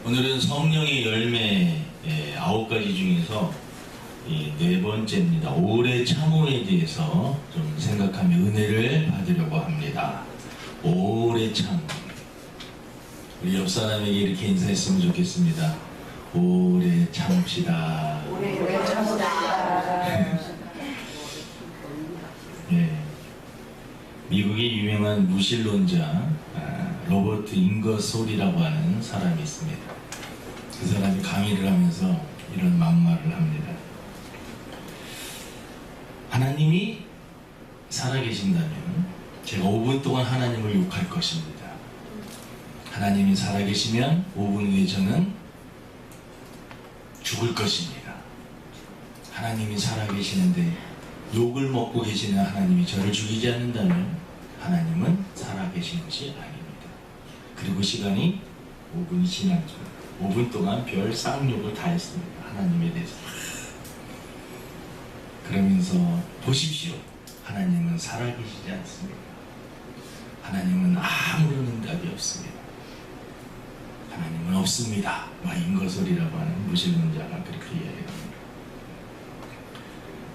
오늘은 성령의 열매 9가지 중에서 네 번째입니다. 오래 참음에 대해서 좀 생각하며 은혜를 받으려고 합니다. 오래 참음. 우리 옆 사람에게 이렇게 인사했으면 좋겠습니다. 오래 참읍시다. 오래 참읍시다. 예. 미국의 유명한 무신론자 로버트 잉거솔이라고 하는 사람이 있습니다. 그 사람이 강의를 하면서 이런 막말을 합니다. 하나님이 살아계신다면 제가 5분 동안 하나님을 욕할 것입니다. 하나님이 살아계시면 5분 후에 저는 죽을 것입니다. 하나님이 살아계시는데 욕을 먹고 계시는 하나님이 저를 죽이지 않는다면 하나님은 살아계신 것이 아닙니다. 그리고 시간이 5분이 지났죠. 5분 동안 별 쌍욕을 다 했습니다. 하나님에 대해서. 그러면서 보십시오. 하나님은 살아계시지 않습니다. 하나님은 아무런 응답이 없습니다. 하나님은 없습니다. 잉거솔이라고 하는 무신론자가 그렇게 이야기합니다.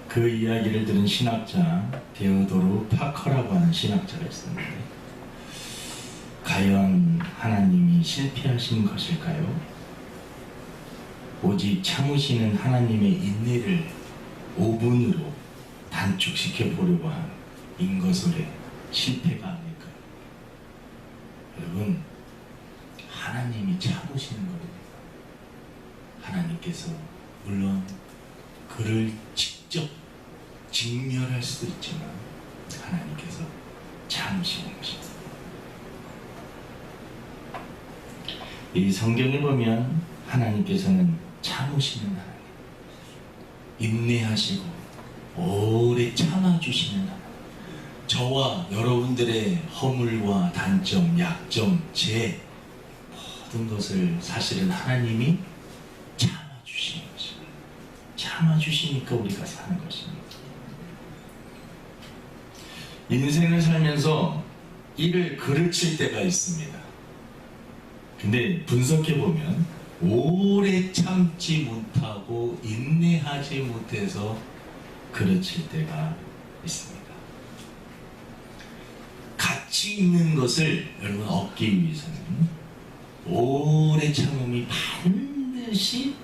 그 이야기를 들은 신학자 데오도르 파커라고 하는 신학자가 있었는데, 과연 하나님이 실패하신 것일까요? 오직 참으시는 하나님의 인내를 5분으로 단축시켜 보려고 한 잉거솔의 실패가 아닐까요? 여러분, 하나님이 참으시는 겁니다. 하나님께서 물론 그를 직접 직멸할 수도 있지만 하나님께서 참으시는 것입니다. 이 성경을 보면 하나님께서는 참으시는 하나님, 인내하시고 오래 참아주시는 하나님, 저와 여러분들의 허물과 단점, 약점, 죄 모든 것을 사실은 하나님이 참아주시는 것입니다. 참아주시니까 우리가 사는 것입니다. 인생을 살면서 이를 그르칠 때가 있습니다. 근데 분석해보면 오래 참지 못하고 인내하지 못해서 그르칠 때가 있습니다. 가치 있는 것을 여러분 얻기 위해서는 오래 참음이 반드시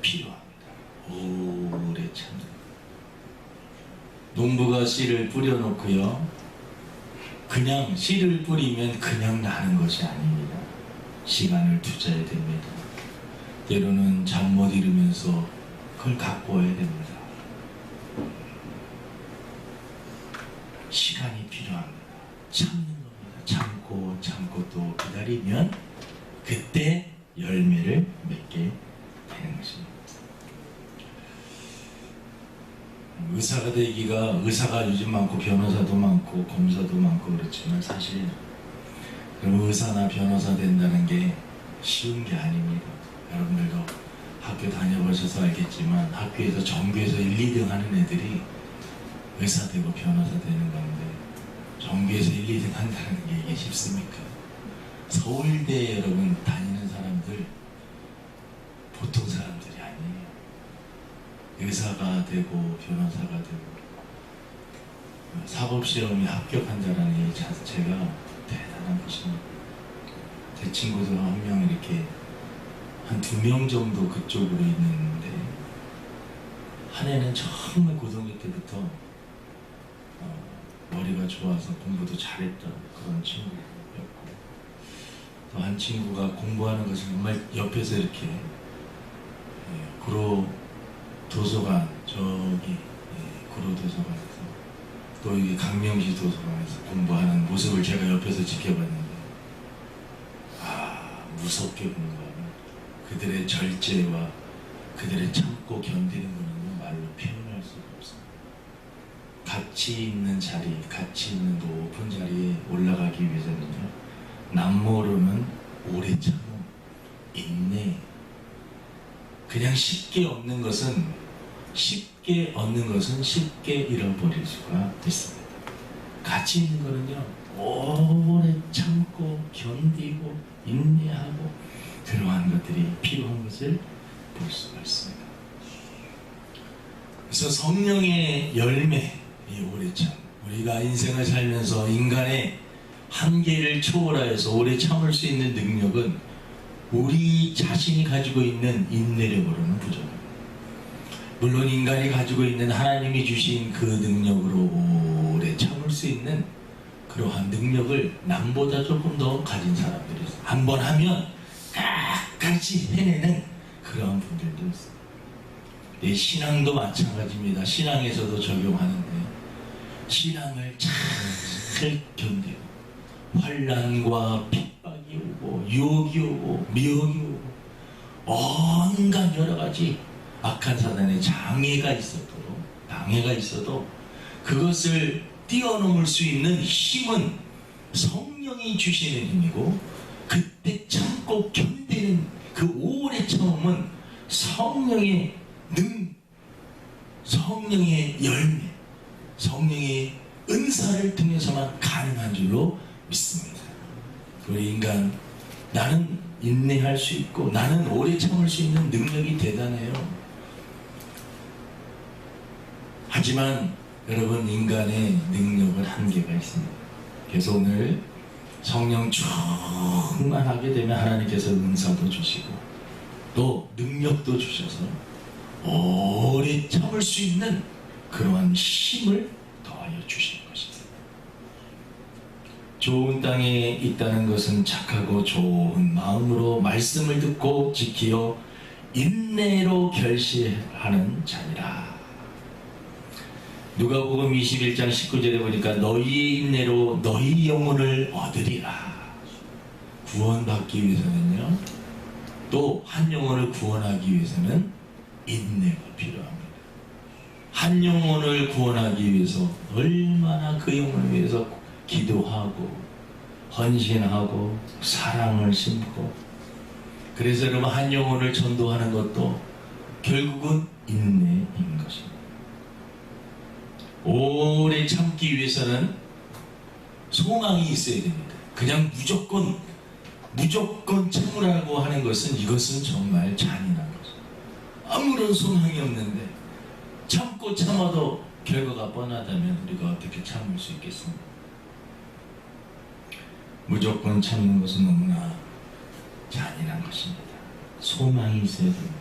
필요합니다. 오래 참음. 농부가 씨를 뿌려놓고요, 그냥 씨를 뿌리면 그냥 나는 것이 아닙니다. 시간을 투자해야 됩니다. 때로는 잠 못 이루면서 그걸 가꿔야 됩니다. 시간이 필요합니다. 참는 겁니다. 참고 또 기다리면 그때 열매를 맺게 되는 것입니다. 의사가 되기가, 의사가 요즘 많고 변호사도 많고 검사도 많고 그렇지만 사실 의사나 변호사 된다는 게 쉬운 게 아닙니다. 여러분들도 학교 다녀보셔서 알겠지만 학교에서 전교에서 1, 2등 하는 애들이 의사 되고 변호사 되는 건데, 전교에서 1, 2등 한다는 게 이게 쉽습니까? 서울대 여러분 다니는 사람들 보통 사람들이 아니에요. 의사가 되고 변호사가 되고 사법시험에 합격한다는 이 자체가 대단한 것입니다. 제 친구들 한 명 이렇게 한 2명 정도 그쪽으로 있는데, 한 애는 정말 고등학교 때부터 머리가 좋아서 공부도 잘했던 그런 친구였고, 또 한 친구가 공부하는 것을 정말 옆에서 이렇게 구로 도서관, 저기 구로 도서관에서 또 여기 강명시 도서관에서 공부하는 모습을 제가 옆에서 지켜봤는데, 무섭게 공부하는 그들의 절제와 그들의 참고 견디는 것은 말로 표현할 수가 없습니다. 가치 있는 자리, 가치 있는 높은 자리에 올라가기 위해서는요, 남모르는 오래 참음, 인내. 그냥 쉽게 얻는 것은 쉽게 잃어버릴 수가 있습니다. 가치 있는 거는요, 오래 참고 견디고 인내하고 그러한 것들이 필요한 것을 볼 수가 있습니다. 그래서 성령의 열매, 이 오래 참, 우리가 인생을 살면서 인간의 한계를 초월하여서 오래 참을 수 있는 능력은 우리 자신이 가지고 있는 인내력으로는 부족합니다. 물론 인간이 가지고 있는 하나님이 주신 그 능력으로 오래 참을 수 있는 그러한 능력을 남보다 조금 더 가진 사람들이 있어요. 한번 하면 끝까지 해내는 그러한 분들도 있어요. 내 신앙도 마찬가지입니다. 신앙에서도 적용하는데 신앙을 잘 견디고 환난과 핍박이 오고 유혹이 오고 미혹이 오고 온갖 여러 가지 악한 사단의 방해가 있어도 그것을 뛰어넘을 수 있는 힘은 성령이 주시는 힘이고, 그때 참고 견디는 그 오래 참음은 성령의 성령의 열매, 성령의 은사를 통해서만 가능한 줄로 믿습니다. 우리 인간, 나는 인내할 수 있고 나는 오래 참을 수 있는 능력이 대단해요. 하지만 여러분, 인간의 능력은 한계가 있습니다. 그래서 오늘 성령 충만하게 되면 하나님께서 은사도 주시고 또 능력도 주셔서 오래 참을 수 있는 그러한 힘을 더하여 주시는 것입니다. 좋은 땅에 있다는 것은 착하고 좋은 마음으로 말씀을 듣고 지키어 인내로 결실하는 자니라. 누가복음 21장 19절에 보니까 너희의 인내로 너희 영혼을 얻으리라. 구원받기 위해서는요, 또 한 영혼을 구원하기 위해서는 인내가 필요합니다. 한 영혼을 구원하기 위해서 얼마나 그 영혼을 위해서 기도하고 헌신하고 사랑을 심고, 그래서 여러분, 한 영혼을 전도하는 것도 결국은 인내인 것입니다. 오래 참기 위해서는 소망이 있어야 됩니다. 그냥 무조건 참으라고 하는 것은, 이것은 정말 잔인한 거죠. 아무런 소망이 없는데 참고 참아도 결과가 뻔하다면 우리가 어떻게 참을 수 있겠습니까? 무조건 참는 것은 너무나 잔인한 것입니다. 소망이 있어야 됩니다.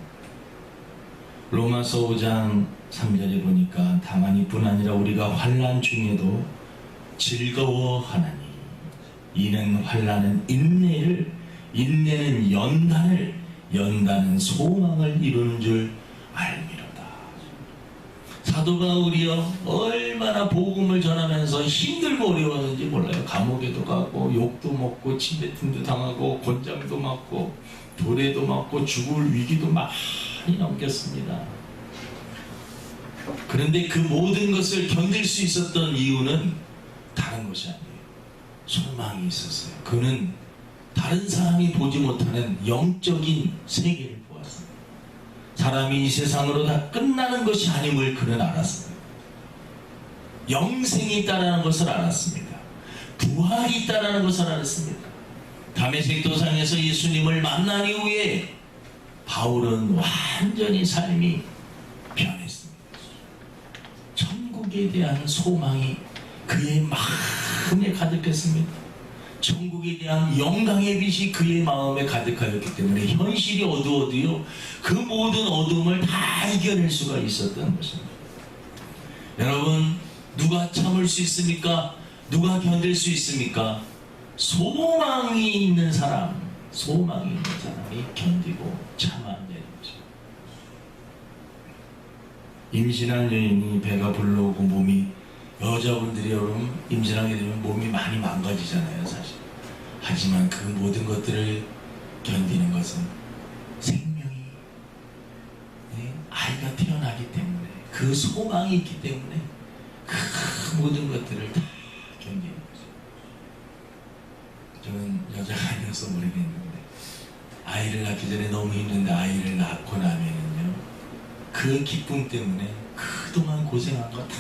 로마서 5장 3절에 보니까 다만 이뿐 아니라 우리가 환난 중에도 즐거워하나니 이는 환난은 인내를, 인내는 연단을, 연단은 소망을 이루는 줄 알미로다. 사도 바울이요, 얼마나 복음을 전하면서 힘들고 어려웠는지 몰라요. 감옥에도 가고 욕도 먹고 침뱉음도 당하고 권장도 맞고 도래도 맞고 죽을 위기도 많이 넘겼습니다. 그런데 그 모든 것을 견딜 수 있었던 이유는 다른 것이 아니에요. 소망이 있었어요. 그는 다른 사람이 보지 못하는 영적인 세계를 보았습니다. 사람이 이 세상으로 다 끝나는 것이 아님을 그는 알았습니다. 영생이 있다는 것을 알았습니다. 부활이 있다는 것을 알았습니다. 다메섹 도상에서 예수님을 만난 이후에 바울은 완전히 삶이 변했습니다. 천국에 대한 소망이 그의 마음에 가득했습니다. 천국에 대한 영광의 빛이 그의 마음에 가득하였기 때문에 현실이 어두워도요, 그 모든 어둠을 다 이겨낼 수가 있었던 것입니다. 여러분, 누가 참을 수 있습니까? 누가 견딜 수 있습니까? 소망이 있는 사람이 견디고 참아내는 거죠. 임신한 여인이 배가 불러오고 몸이, 여자분들이 여러분 임신하게 되면 몸이 많이 망가지잖아요, 사실. 하지만 그 모든 것들을 견디는 것은 생명이, 아이가 태어나기 때문에, 그 소망이 있기 때문에 그 모든 것들을 다 견디는 거죠. 저는 여자가 아니어서 모르겠는데, 아이를 낳기 전에 너무 힘든데 아이를 낳고 나면은요, 그 기쁨 때문에 그동안 고생한 거 다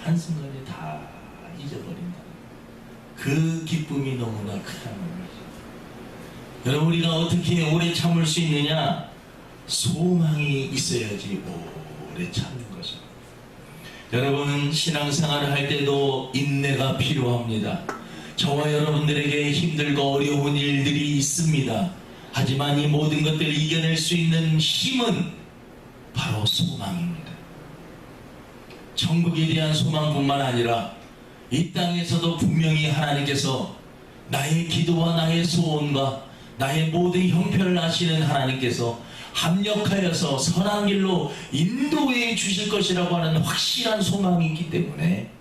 한순간에 다 잊어버린다. 그 기쁨이 너무나 크다는 거죠. 여러분, 우리가 어떻게 오래 참을 수 있느냐? 소망이 있어야지 오래 참는 것입니다. 여러분, 신앙생활을 할 때도 인내가 필요합니다. 저와 여러분들에게 힘들고 어려운 일들이 있습니다. 하지만 이 모든 것들을 이겨낼 수 있는 힘은 바로 소망입니다. 천국에 대한 소망뿐만 아니라 이 땅에서도 분명히 하나님께서 나의 기도와 나의 소원과 나의 모든 형편을 아시는 하나님께서 합력하여서 선한 길로 인도해 주실 것이라고 하는 확실한 소망이 있기 때문에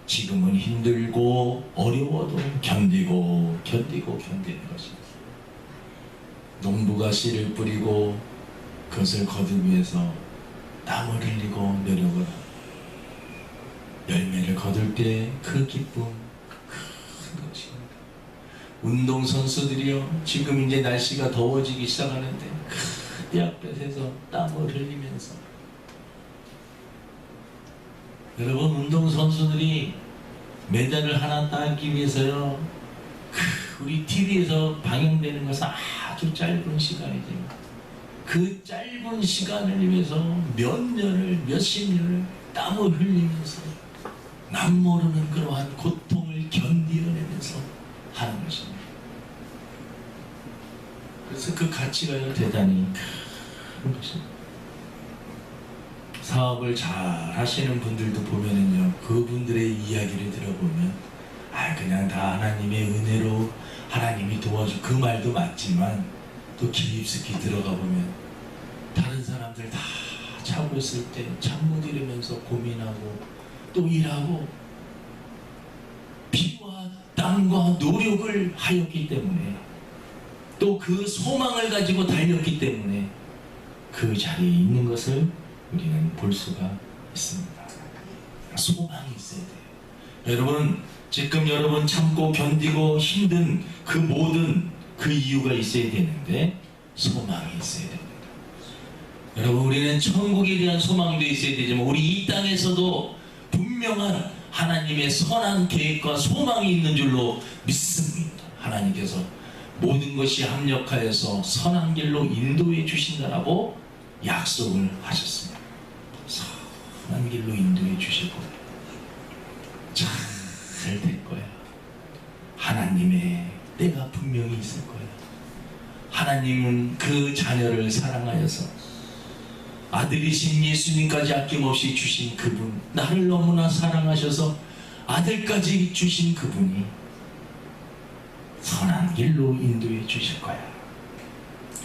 지금은 힘들고 어려워도 견디는 것입니다. 농부가 씨를 뿌리고 그것을 거두기 위해서 땀을 흘리고 노력을 하고 열매를 거둘 때 그 기쁨 큰 것입니다. 운동선수들이요, 지금 이제 날씨가 더워지기 시작하는데 큰 떼약볕에서 땀을 흘리면서, 여러분, 운동선수들이 메달을 하나 따기 위해서요, 우리 TV에서 방영되는 것은 아주 짧은 시간이지만 그 짧은 시간을 위해서 몇 년을, 몇십 년을 땀을 흘리면서 남 모르는 그러한 고통을 견디어내면서 하는 것입니다. 그래서 그 가치가 대단히 큰 것입니다. 사업을 잘 하시는 분들도 보면은요, 그분들의 이야기를 들어보면 그냥 다 하나님의 은혜로 하나님이 도와주, 그 말도 맞지만 또 깊숙이 들어가 보면 다른 사람들 다 자고 있을 때 잠 못 이루면서 고민하고 또 일하고 피와 땀과 노력을 하였기 때문에 또 그 소망을 가지고 달렸기 때문에 그 자리에 있는 것을 우리는 볼 수가 있습니다. 소망이 있어야 돼요. 여러분, 지금 여러분 참고 견디고 힘든 그 모든 그 이유가 있어야 되는데 소망이 있어야 됩니다. 여러분, 우리는 천국에 대한 소망도 있어야 되지만 우리 이 땅에서도 분명한 하나님의 선한 계획과 소망이 있는 줄로 믿습니다. 하나님께서 모든 것이 합력하여서 선한 길로 인도해 주신다라고 약속을 하셨습니다. 선한 길로 인도해 주실 거예요. 잘 될 거야. 하나님의 때가 분명히 있을 거야. 하나님은 그 자녀를 사랑하여서 아들이신 예수님까지 아낌없이 주신 그분, 나를 너무나 사랑하셔서 아들까지 주신 그분이 선한 길로 인도해 주실 거야.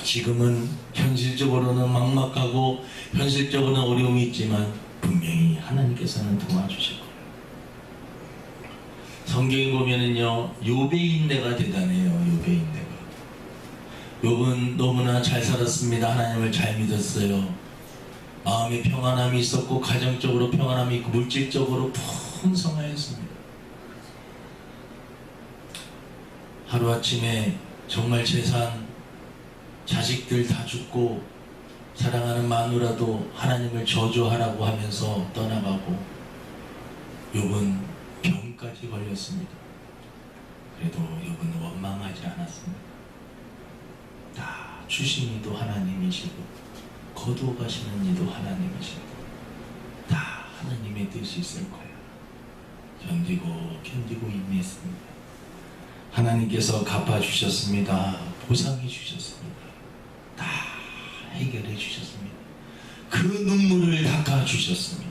지금은 현실적으로는 막막하고 현실적으로는 어려움이 있지만 분명히 하나님께서는 도와주실 거예요. 성경에 보면은요, 욥의 인내가 대단해요. 욥의 인내가. 욥은 너무나 잘 살았습니다. 하나님을 잘 믿었어요. 마음의 평안함이 있었고 가정적으로 평안함이 있고 물질적으로 풍성하였습니다. 하루아침에 정말 재산, 자식들 다 죽고 사랑하는 마누라도 하나님을 저주하라고 하면서 떠나가고 욥은 병까지 걸렸습니다. 그래도 욥은 원망하지 않았습니다. 다 주신 이도 하나님이시고 거두어 가시는 이도 하나님이시고 다 하나님의 뜻이 있을 거예요. 견디고 인내했습니다. 하나님께서 갚아주셨습니다. 보상해 주셨습니다. 다 해결해 주셨습니다. 그 눈물을 닦아주셨습니다.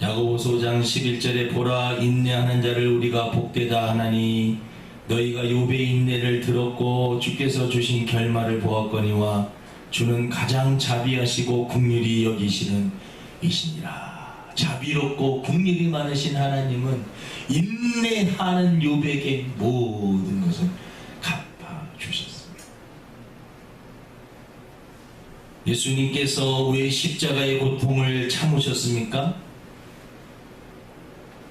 야고보서 5장 11절에 보라, 인내하는 자를 우리가 복되다 하나니 너희가 욥의 인내를 들었고 주께서 주신 결말을 보았거니와 주는 가장 자비하시고 긍휼히 여기시는 이시니라. 자비롭고 긍휼이 많으신 하나님은 인내하는 욥에게 모든 것을 갚아주셨습니다. 예수님께서 왜 십자가의 고통을 참으셨습니까?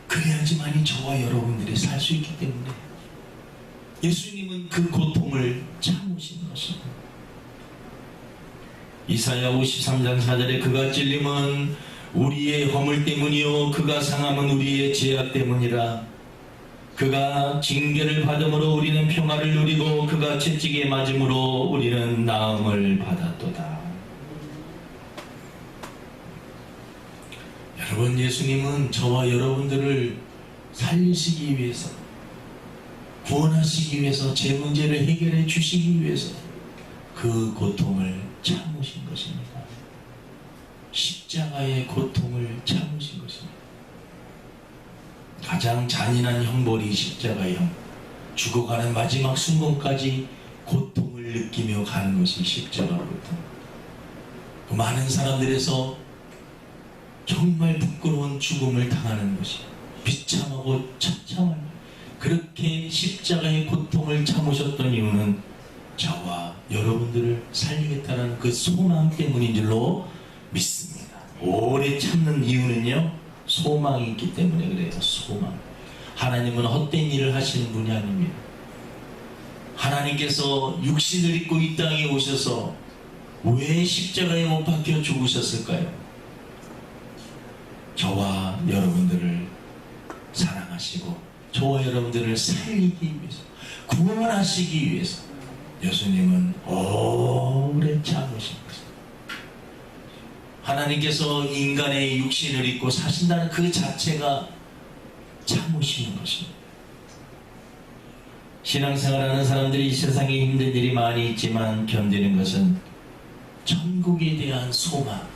그래야지만이 저와 여러분들이 살 수 있기 때문에 예수님은 그 고통을 참으신 것입니다. 이사야 53장 4절에 그가 찔림은 우리의 허물 때문이요 그가 상함은 우리의 죄악 때문이라. 그가 징계를 받음으로 우리는 평화를 누리고 그가 채찍에 맞음으로 우리는 나음을 받았도다. 여러분, 예수님은 저와 여러분들을 살리시기 위해서, 구원하시기 위해서, 제 문제를 해결해 주시기 위해서 그 고통을 참으신 것입니다. 십자가의 고통을 참으신 것입니다. 가장 잔인한 형벌이 십자가의 형, 죽어가는 마지막 순간까지 고통을 느끼며 가는 것이 십자가 고통. 그 많은 사람들에서 정말 부끄러운 죽음을 당하는 것이 비참하고 처참한, 그렇게 십자가의 고통을 참으셨던 이유는 저와 여러분들을 살리겠다는 그 소망 때문인 줄로 믿습니다. 오래 참는 이유는요, 소망이 있기 때문에 그래요. 소망. 하나님은 헛된 일을 하시는 분이 아닙니다. 하나님께서 육신을 입고 이 땅에 오셔서 왜 십자가에 못 박혀 죽으셨을까요? 저와 여러분들을 사랑하시고 저와 여러분들을 살리기 위해서, 구원하시기 위해서 예수님은 오래 참으신 것입니다. 하나님께서 인간의 육신을 입고 사신다는 그 자체가 참으시는 것입니다. 신앙생활하는 사람들이 이 세상에 힘든 일이 많이 있지만 견디는 것은 천국에 대한 소망,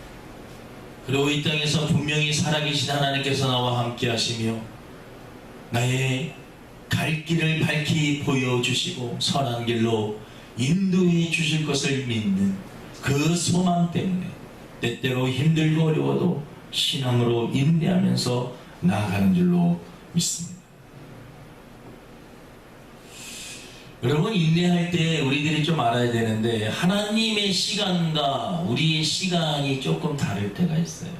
그리고 이 땅에서 분명히 살아계신 하나님께서 나와 함께 하시며 나의 갈 길을 밝히 보여주시고 선한 길로 인도해 주실 것을 믿는 그 소망 때문에 때때로 힘들고 어려워도 신앙으로 인내하면서 나아가는 줄로 믿습니다. 여러분, 인내할 때 우리들이 좀 알아야 되는데 하나님의 시간과 우리의 시간이 조금 다를 때가 있어요.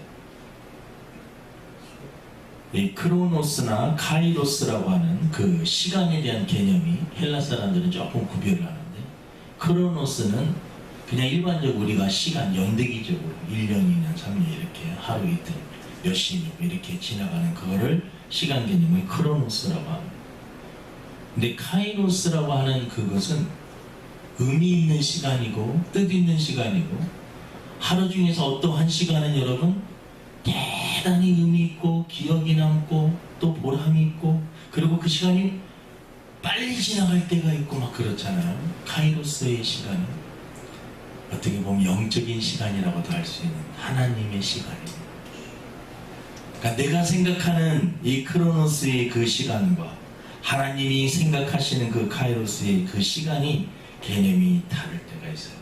이 크로노스나 카이로스라고 하는 그 시간에 대한 개념이 헬라 사람들은 조금 구별을 하는데, 크로노스는 그냥 일반적으로 우리가 시간 연대기적으로 1년, 2년, 3년 이렇게 하루 이틀 몇십 년 이렇게 지나가는 그거를 시간 개념을 크로노스라고 합니다. 근데 카이로스라고 하는 그것은 의미 있는 시간이고 뜻 있는 시간이고, 하루 중에서 어떠한 시간은 여러분 대단히 의미 있고 기억이 남고 또 보람이 있고, 그리고 그 시간이 빨리 지나갈 때가 있고 막 그렇잖아요. 카이로스의 시간은 어떻게 보면 영적인 시간이라고도 할 수 있는 하나님의 시간입니다. 그러니까 내가 생각하는 이 크로노스의 그 시간과 하나님이 생각하시는 그 카이로스의 그 시간이 개념이 다를 때가 있어요.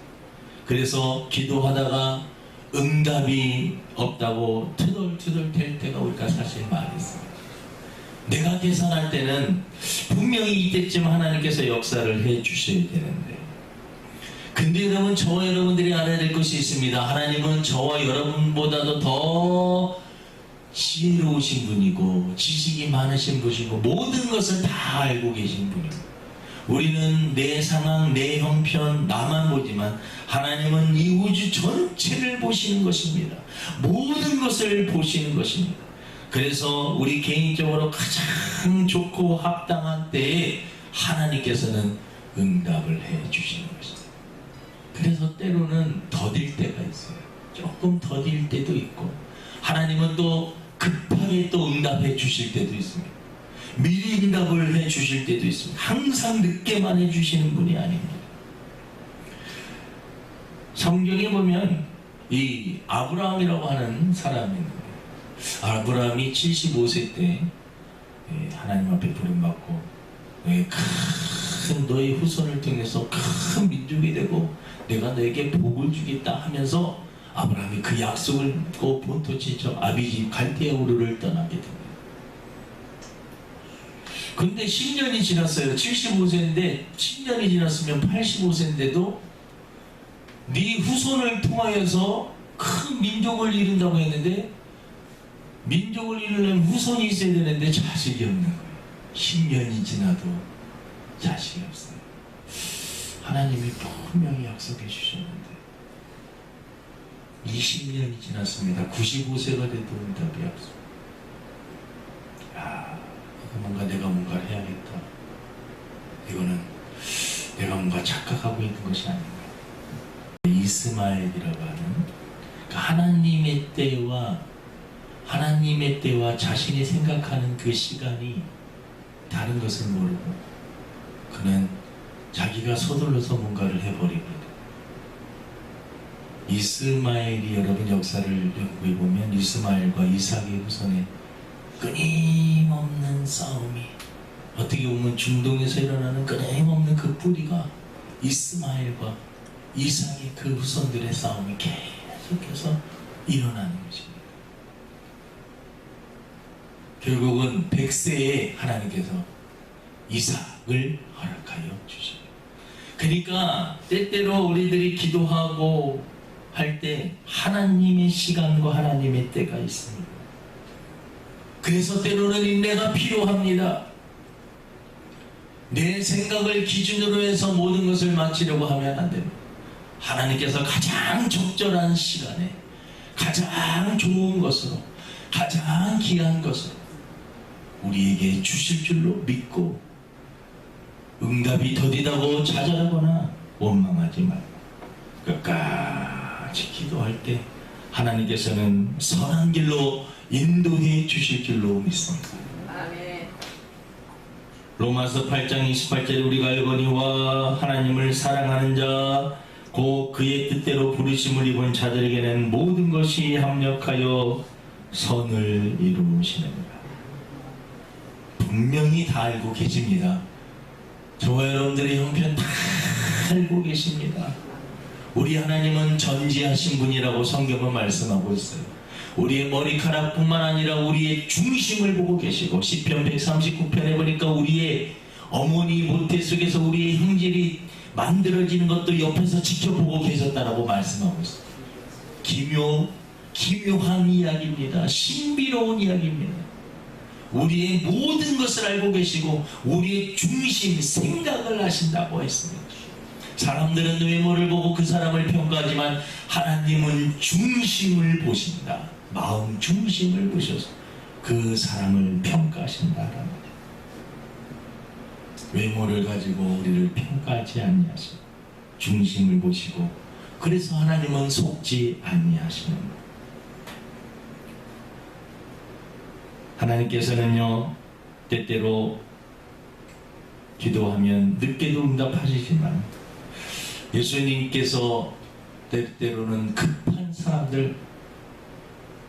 그래서 기도하다가 응답이 없다고 투덜투덜 될 때가 우리가 사실 많이 있어요. 내가 계산할 때는 분명히 이때쯤 하나님께서 역사를 해 주셔야 되는데, 근데 여러분, 저와 여러분들이 알아야 될 것이 있습니다. 하나님은 저와 여러분보다도 더 지혜로우신 분이고 지식이 많으신 분이고 모든 것을 다 알고 계신 분이고, 우리는 내 상황, 내 형편, 나만 보지만 하나님은 이 우주 전체를 보시는 것입니다. 모든 것을 보시는 것입니다. 그래서 우리 개인적으로 가장 좋고 합당한 때에 하나님께서는 응답을 해 주시는 것입니다. 그래서 때로는 더딜 때가 있어요. 조금 더딜 때도 있고, 하나님은 또 급하게 또 응답해 주실 때도 있습니다. 미리 응답을 해 주실 때도 있습니다. 항상 늦게만 해 주시는 분이 아닙니다. 성경에 보면 이 아브라함이라고 하는 사람이 있는데, 아브라함이 75세 때 하나님 앞에 부름받고 큰 너의 후손을 통해서 큰 민족이 되고 내가 너에게 복을 주겠다 하면서 아브라함이 그 약속을 믿고 본토 친척 아비집 갈대아 우르를 떠나게 됩니다. 근데 10년이 지났어요. 75세인데 10년이 지났으면 85세인데도 네 후손을 통하여서 큰 민족을 이룬다고 했는데, 민족을 이루려면 후손이 있어야 되는데 자식이 없는 거예요. 10년이 지나도 자식이 없어요. 하나님이 분명히 약속해 주셨는데 20년이 지났습니다. 95세가 돼도 응답이 없어. 뭔가 내가 뭔가를 해야겠다. 이거는 내가 뭔가 착각하고 있는 것이 아닌가. 이스마엘이라고 하는 하나님의 때와 자신이 생각하는 그 시간이 다른 것을 모르고 그는 자기가 서둘러서 뭔가를 해버리거든. 이스마엘이 여러분 역사를 연구해 보면 이스마엘과 이삭의 후손의 끊임없는 싸움이, 어떻게 보면 중동에서 일어나는 끊임없는 그 뿌리가 이스마엘과 이삭의 그 후손들의 싸움이 계속해서 일어나는 것입니다. 결국은 100세에 하나님께서 이삭을 허락하여 주십니다. 그러니까 때때로 우리들이 기도하고 할 때 하나님의 시간과 하나님의 때가 있습니다. 그래서 때로는 인내가 필요합니다. 내 생각을 기준으로 해서 모든 것을 마치려고 하면 안 됩니다. 하나님께서 가장 적절한 시간에 가장 좋은 것으로, 가장 귀한 것으로 우리에게 주실 줄로 믿고 응답이 더디다고 좌절하거나 원망하지 말고 끝까지 기도할 때 하나님께서는 선한 길로 인도해 주실 줄로 믿습니다. 아멘. 로마서 8장 28절에 우리가 알거니와 하나님을 사랑하는 자 곧 그의 뜻대로 부르심을 입은 자들에게는 모든 것이 합력하여 선을 이루시느니라. 분명히 다 알고 계십니다. 저와 여러분들의 형편 다 알고 계십니다. 우리 하나님은 전지하신 분이라고 성경은 말씀하고 있어요. 우리의 머리카락뿐만 아니라 우리의 중심을 보고 계시고, 시편 139편에 보니까 우리의 어머니 모태 속에서 우리의 형질이 만들어지는 것도 옆에서 지켜보고 계셨다라고 말씀하고 있어요. 기묘한 이야기입니다. 신비로운 이야기입니다. 우리의 모든 것을 알고 계시고 우리의 중심, 생각을 하신다고 했습니다. 사람들은 외모를 보고 그 사람을 평가하지만 하나님은 중심을 보신다. 마음 중심을 보셔서 그 사람을 평가하신다라는 거예요. 외모를 가지고 우리를 평가하지 아니하시고 중심을 보시고, 그래서 하나님은 속지 아니하시는 거예요. 하나님께서는요, 때때로 기도하면 늦게도 응답하시지만 예수님께서 때때로는 급한 사람들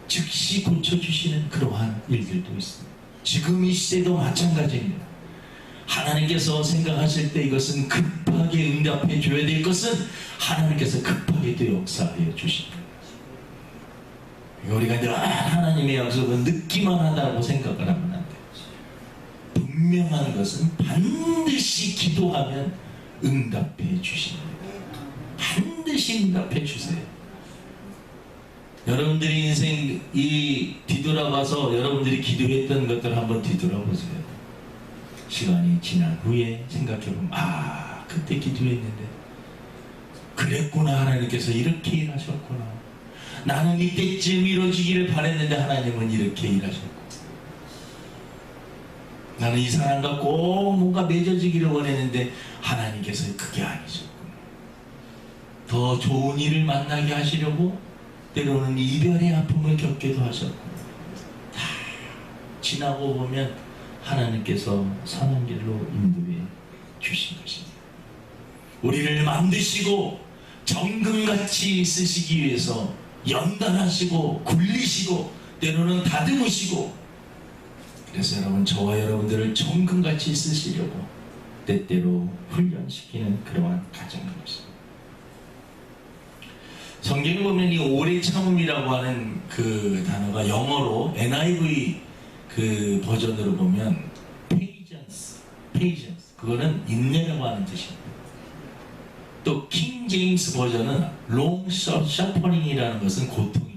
즉시 고쳐주시는 그러한 일들도 있습니다. 지금 이 시대도 마찬가지입니다. 하나님께서 생각하실 때 이것은 급하게 응답해 줘야 될 것은 하나님께서 급하게 또 역사하여 주십니다. 우리가 늘 하나님의 약속은 늦기만 하다고 생각을 하면 안 돼요. 분명한 것은 반드시 기도하면 응답해 주십니다. 반드시 응답해 주세요. 여러분들이 인생 뒤돌아가서 여러분들이 기도했던 것들 한번 뒤돌아보세요. 시간이 지난 후에 생각해보면 그때 기도했는데 그랬구나, 하나님께서 이렇게 일하셨구나, 나는 이때쯤 이루어지기를 바랬는데 하나님은 이렇게 일하셨고, 나는 이 사람과 꼭 뭔가 맺어지기를 원했는데 하나님께서 그게 아니셨구나. 더 좋은 일을 만나게 하시려고 때로는 이별의 아픔을 겪기도 하셨고, 다 지나고 보면 하나님께서 선한 길로 인도해 주신 것입니다. 우리를 만드시고 정금같이 쓰시기 위해서 연단하시고 굴리시고 때로는 다듬으시고, 그래서 여러분, 저와 여러분들을 정금같이 쓰시려고 때때로 훈련시키는 그러한 과정인 것입니다. 성경에 보면 이 오래 참음이라고 하는 그 단어가 영어로 NIV 그 버전으로 보면 patience, 그거는 인내라고 하는 뜻입니다. 또 킹 제임스 버전은 long suffering이라는 것은 고통입니다.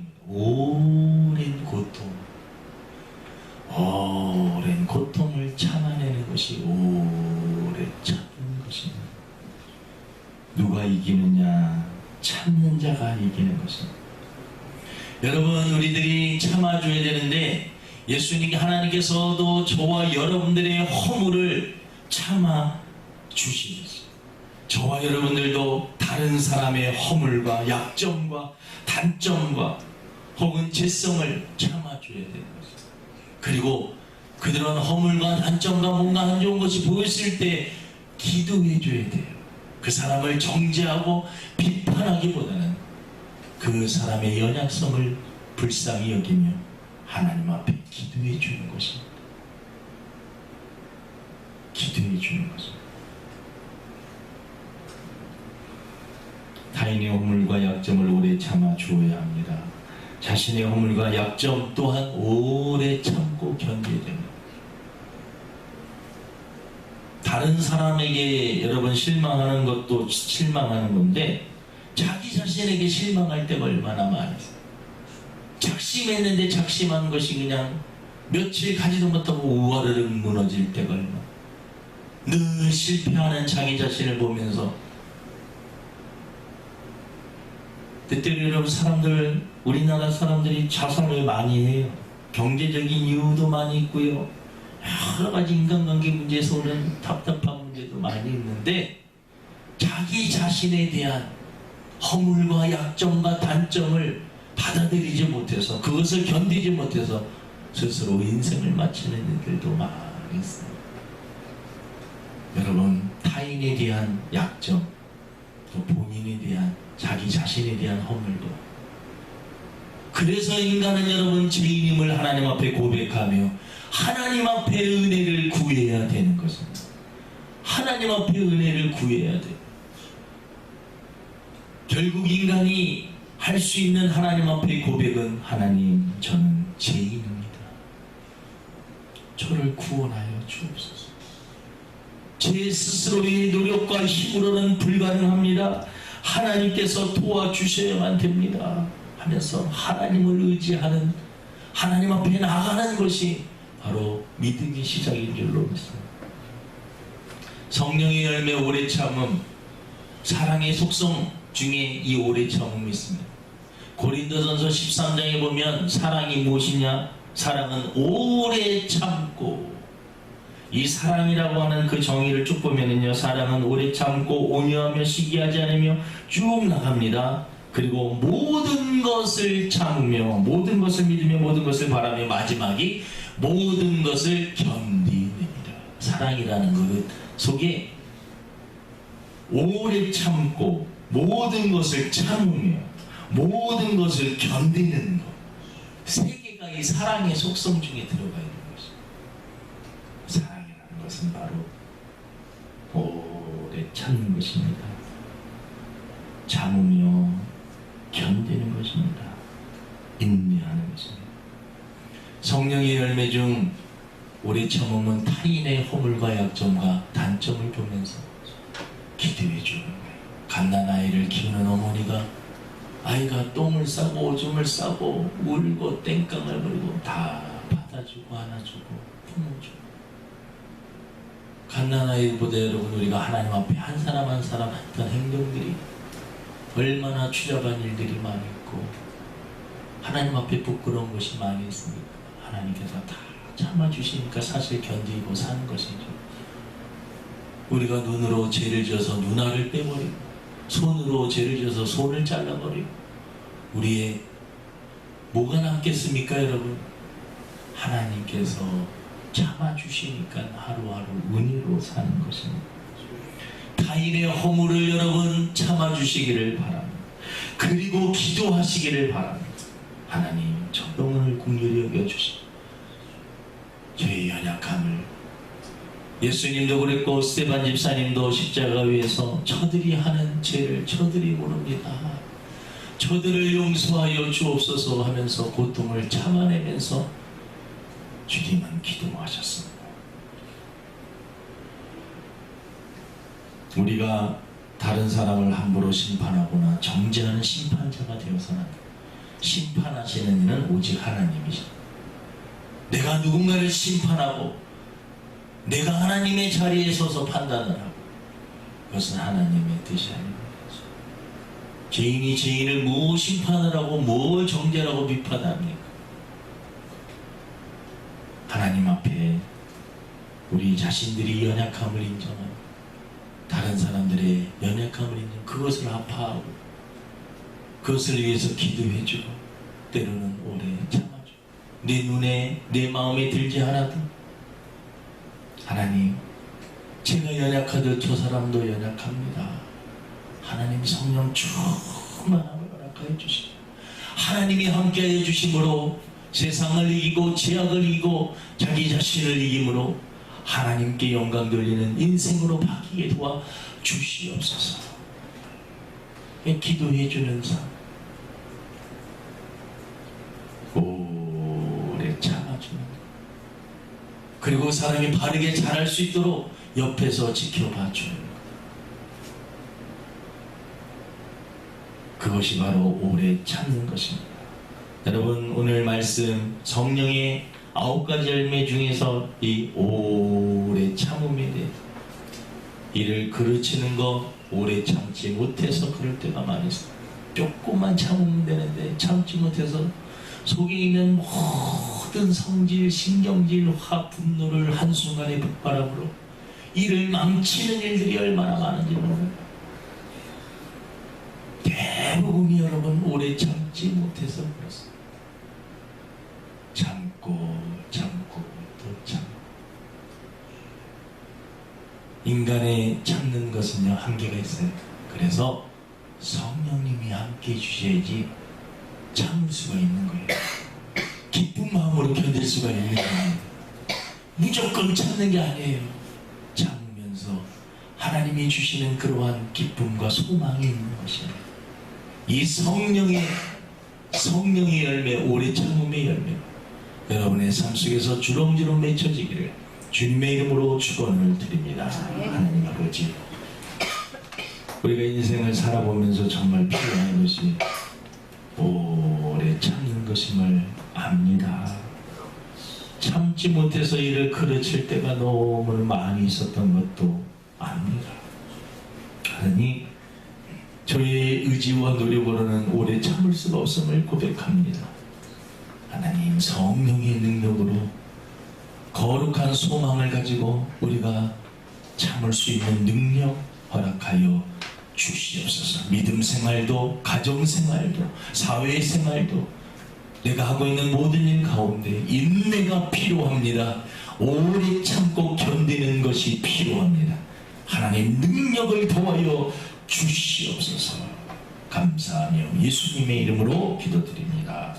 오랜 고통을 참아내는 것이 오래 참는 것입니다. 누가 이기느냐? 참는 자가 이기는 것입니다. 여러분, 우리들이 참아줘야 되는데 하나님께서도 저와 여러분들의 허물을 참아 주시면서 저와 여러분들도 다른 사람의 허물과 약점과 단점과 혹은 죄성을 참아줘야 되는 것입니다. 그리고 그들은 허물과 단점과 뭔가 안 좋은 것이 보였을 때 기도해 줘야 돼요. 그 사람을 정죄하고 비판하기보다는 그 사람의 연약성을 불쌍히 여기며 하나님 앞에 기도해 주는 것입니다. 기도해 주는 것입니다. 타인의 허물과 약점을 오래 참아 주어야 합니다. 자신의 허물과 약점 또한 오래 참고 견뎌야 됩니다. 다른 사람에게 여러분 실망하는 것도 실망하는 건데 자기 자신에게 실망할 때가 얼마나 많아요. 작심했는데 작심한 것이 그냥 며칠 가지도 못하고 우와르르 무너질 때가 얼마나. 늘 실패하는 자기 자신을 보면서 때때로 여러분 우리나라 사람들이 자살을 많이 해요. 경제적인 이유도 많이 있고요. 여러 가지 인간관계 문제에서 오는 답답한 문제도 많이 있는데 자기 자신에 대한 허물과 약점과 단점을 받아들이지 못해서 그것을 견디지 못해서 스스로 인생을 마치는 이들도 많이 있어요. 여러분 타인에 대한 약점 또 본인에 대한 자기 자신에 대한 허물도 그래서 인간은 여러분 죄인임을 하나님 앞에 고백하며 하나님 앞에 은혜를 구해야 되는 것입니다. 하나님 앞에 은혜를 구해야 돼요. 결국 인간이 할 수 있는 하나님 앞의 고백은 하나님 저는 죄인입니다. 저를 구원하여 주옵소서. 제 스스로의 노력과 힘으로는 불가능합니다. 하나님께서 도와주셔야만 됩니다 하면서 하나님을 의지하는 하나님 앞에 나가는 것이 바로 믿음의 시작인 줄로 믿습니다. 성령의 열매 오래 참음, 사랑의 속성 중에 이 오래 참음이 있습니다. 고린도전서 13장에 보면 사랑이 무엇이냐? 사랑은 오래 참고, 이 사랑이라고 하는 그 정의를 쭉 보면은요, 사랑은 오래 참고 온유하며 시기하지 않으며 쭉 나갑니다. 그리고 모든 것을 참으며 모든 것을 믿으며 모든 것을 바라며 마지막이 모든 것을 견디느니라. 사랑이라는 것 속에 오래 참고 모든 것을 참으며 모든 것을 견디는 것, 세 개가 이 사랑의 속성 중에 들어가 있는 것입니다. 사랑이라는 것은 바로 오래 참는 것입니다. 참으며 견디는 것입니다. 인내하는 것입니다. 성령의 열매 중 오래 참음은 타인의 허물과 약점과 단점을 보면서 기도해 주는 거예요. 갓난아이를 키우는 어머니가 아이가 똥을 싸고 오줌을 싸고 울고 땡깡을 부리고 다 받아주고 안아주고 품어주고, 갓난아이보다 여러분 우리가 하나님 앞에 한 사람 한 사람 했던 행동들이 얼마나 추잡한 일들이 많이 있고 하나님 앞에 부끄러운 것이 많이 있습니까? 하나님께서 다 참아주시니까 사실 견디고 사는 것이죠. 우리가 눈으로 죄를 지어서 눈알을 빼버리고 손으로 죄를 지어서 손을 잘라버리고 우리의 뭐가 남겠습니까 여러분? 하나님께서 참아주시니까 하루하루 은혜로 사는 것입니다. 타인의 허물을 여러분 참아주시기를 바랍니다. 그리고 기도하시기를 바랍니다. 하나님 저 영혼을 긍휼히 여겨주시고 저의 연약함을, 예수님도 그랬고 스테반 집사님도 십자가 위에서 저들이 하는 죄를 저들이 모릅니다. 저들을 용서하여 주옵소서 하면서 고통을 참아내면서 주님은 기도하셨습니다. 우리가 다른 사람을 함부로 심판하거나 정죄하는 심판자가 되어서는 안 됩니다. 심판하시는 이는 오직 하나님이십니다. 내가 누군가를 심판하고 내가 하나님의 자리에 서서 판단을 하고, 그것은 하나님의 뜻이 아닙니다. 죄인이 죄인을 뭐 심판을 하고 뭘 정죄라고 비판합니까? 하나님 앞에 우리 자신들이 연약함을 인정하고 다른 사람들의 연약함을 있는 그것을 아파하고 그것을 위해서 기도해주고 때로는 오래 참아주고 내 눈에 내 마음에 들지 않아도 하나님 제가 연약하듯 저 사람도 연약합니다. 하나님 성령 충만함을 허락하여 주시고 하나님이 함께하여 주심으로 세상을 이기고 죄악을 이기고 자기 자신을 이김으로 하나님께 영광 돌리는 인생으로 바뀌게 도와 주시옵소서. 기도해 주는 삶 오래 참아주는 것 그리고 사람이 바르게 자랄 수 있도록 옆에서 지켜봐 주는 것 그것이 바로 오래 참는 것입니다. 여러분 오늘 말씀 성령의 9가지 열매 중에서 이 오래 참음에 대해 이를 그르치는 거 오래 참지 못해서 그럴 때가 많이 있어요. 조금만 참으면 되는데 참지 못해서 속에 있는 모든 성질, 신경질, 화, 분노를 한순간에 폭발함으로 이를 망치는 일들이 얼마나 많은지 몰라요. 대부분이 여러분 오래 참지 못해서 그렇습니다. 참고 또 참고 인간의 참는 것은요 한계가 있어요. 그래서 성령님이 함께 해주셔야지 참을 수가 있는 거예요. 기쁜 마음으로 견딜 수가 있는 거예요. 무조건 참는 게 아니에요. 참으면서 하나님이 주시는 그러한 기쁨과 소망이 있는 것이에요. 이 성령의 열매, 오래 참음의 열매 여러분의 삶 속에서 주렁주렁 맺혀지기를 주님의 이름으로 축원을 드립니다. 하나님 아버지 우리가 인생을 살아보면서 정말 필요한 것이 오래 참는 것임을 압니다. 참지 못해서 이를 그르칠 때가 너무 많이 있었던 것도 압니다. 하나님 저의 의지와 노력으로는 오래 참을 수가 없음을 고백합니다. 하나님 성령의 능력으로 거룩한 소망을 가지고 우리가 참을 수 있는 능력 허락하여 주시옵소서. 믿음 생활도 가정 생활도 사회 생활도 내가 하고 있는 모든 일 가운데 인내가 필요합니다. 오래 참고 견디는 것이 필요합니다. 하나님 능력을 더하여 주시옵소서. 감사하며 예수님의 이름으로 기도드립니다.